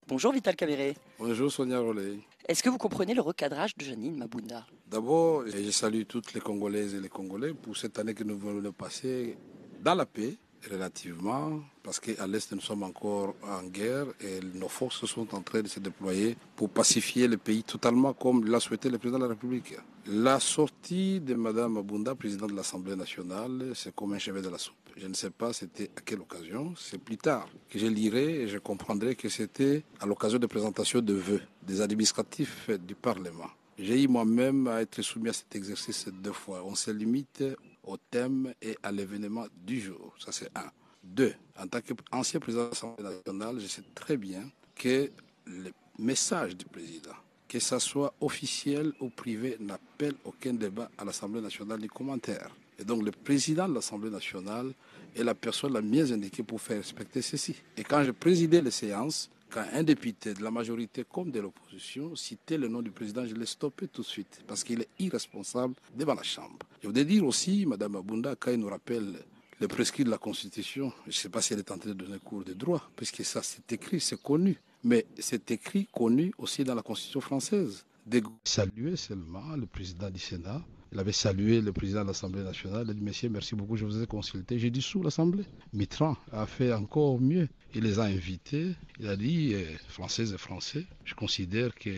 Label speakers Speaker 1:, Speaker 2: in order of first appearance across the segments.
Speaker 1: Bonjour Vital Kamere.
Speaker 2: Bonjour Sonia Roley.
Speaker 1: Est-ce que vous comprenez le recadrage de Janine Mabunda?
Speaker 2: D'abord, je salue toutes les Congolaises et les Congolais pour cette année que nous venons de passer dans la paix, relativement, parce qu'à l'Est, nous sommes encore en guerre et nos forces sont en train de se déployer pour pacifier le pays totalement comme l'a souhaité le président de la République. La sortie de Mme Mabunda, présidente de l'Assemblée nationale, c'est comme un chevet de la soupe. Je ne sais pas c'était à quelle occasion, c'est plus tard que je lirai et je comprendrai que c'était à l'occasion de présentation de vœux des administratifs du Parlement. J'ai eu moi-même à être soumis à cet exercice 2 fois. On se limite au thème et à l'événement du jour. Ça, c'est un. Deux, en tant qu'ancien président de l'Assemblée nationale, je sais très bien que le message du président, que ce soit officiel ou privé, n'appelle aucun débat à l'Assemblée nationale ni commentaire. Et donc, le président de l'Assemblée nationale est la personne la mieux indiquée pour faire respecter ceci. Et quand je présidais les séances, quand un député de la majorité comme de l'opposition citait le nom du président, je l'ai stoppé tout de suite parce qu'il est irresponsable devant la Chambre. Je voudrais dire aussi, Mme Abunda, quand il nous rappelle le prescrit de la Constitution, je ne sais pas si elle est en train de donner cours de droit, puisque ça c'est écrit, c'est connu. Mais c'est écrit, connu aussi dans la Constitution française. De saluer seulement le président du Sénat. Il avait salué le président de l'Assemblée nationale. Il a dit, Messieurs, merci beaucoup, je vous ai consulté. J'ai dit sous l'Assemblée. Mitterrand a fait encore mieux. Il les a invités. Il a dit, Françaises et Français, je considère que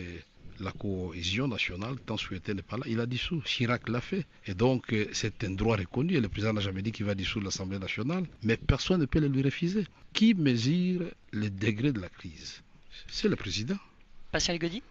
Speaker 2: la cohésion nationale, tant souhaitée, n'est pas là. Il a dissous. Chirac l'a fait. Et donc, c'est un droit reconnu. Et le président n'a jamais dit qu'il va dissoudre l'Assemblée nationale. Mais personne ne peut le lui refuser. Qui mesure le degré de la crise? C'est le président.
Speaker 1: Pascal Goddy.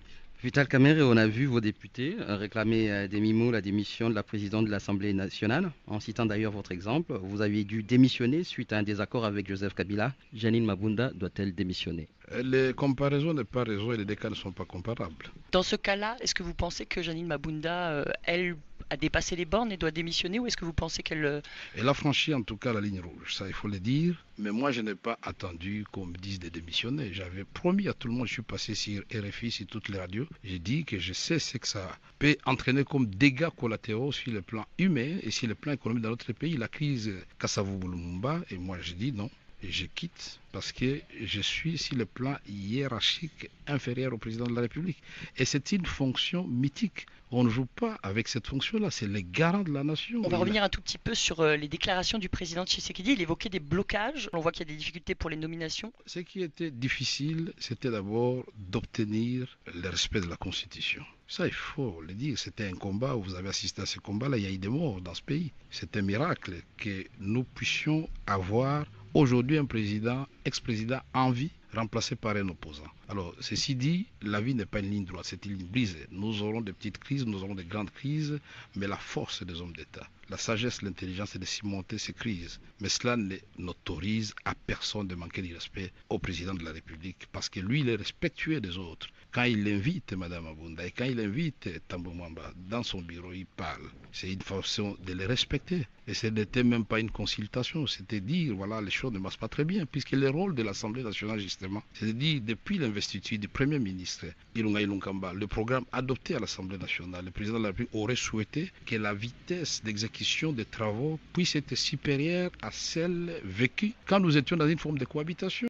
Speaker 3: Vital Kamerhe, on a vu vos députés réclamer des mimo la démission de la présidente de l'Assemblée nationale. En citant d'ailleurs votre exemple, vous aviez dû démissionner suite à un désaccord avec Joseph Kabila. Janine Mabunda doit-elle démissionner?
Speaker 2: Les comparaisons n'est pas raison et les deux cas ne sont pas comparables.
Speaker 1: Dans ce cas-là, est-ce que vous pensez que Janine Mabunda, elle, a dépassé les bornes et doit démissionner, ou est-ce que vous pensez qu'elle...
Speaker 2: Elle a franchi en tout cas la ligne rouge, ça il faut le dire. Mais moi je n'ai pas attendu qu'on me dise de démissionner. J'avais promis à tout le monde, je suis passé sur RFI, sur toutes les radios. J'ai dit que je sais ce que ça peut entraîner comme dégâts collatéraux sur le plan humain et sur le plan économique dans notre pays. La crise Kasavubu-Lumumba, et moi je dis non. Et je quitte parce que je suis sur le plan hiérarchique inférieur au président de la République. Et c'est une fonction mythique. On ne joue pas avec cette fonction-là. C'est le garant de la nation.
Speaker 1: On va revenir un tout petit peu sur les déclarations du président Tshisekedi. Il évoquait des blocages. On voit qu'il y a des difficultés pour les nominations.
Speaker 2: Ce qui était difficile, c'était d'abord d'obtenir le respect de la Constitution. Ça, il faut le dire. C'était un combat. Vous avez assisté à ce combat-là. Il y a eu des morts dans ce pays. C'est un miracle que nous puissions avoir aujourd'hui un président, ex-président en vie, remplacé par un opposant. Alors, ceci dit, la vie n'est pas une ligne droite, c'est une ligne brisée. Nous aurons des petites crises, nous aurons des grandes crises, mais la force des hommes d'État, la sagesse, l'intelligence, c'est de surmonter ces crises. Mais cela n'autorise à personne de manquer de respect au président de la République, parce que lui, il est respectueux des autres. Quand il invite Mme Abunda et quand il invite Tambo Mwamba dans son bureau, il parle. C'est une façon de les respecter. Et ce n'était même pas une consultation, c'était dire, voilà, les choses ne marchent pas très bien, puisque le rôle de l'Assemblée nationale, justement, c'est de dire, depuis l'investiture du Premier ministre, Ilunga Ilunkamba, le programme adopté à l'Assemblée nationale, le président de la République aurait souhaité que la vitesse d'exécution des travaux puisse être supérieure à celle vécue quand nous étions dans une forme de cohabitation.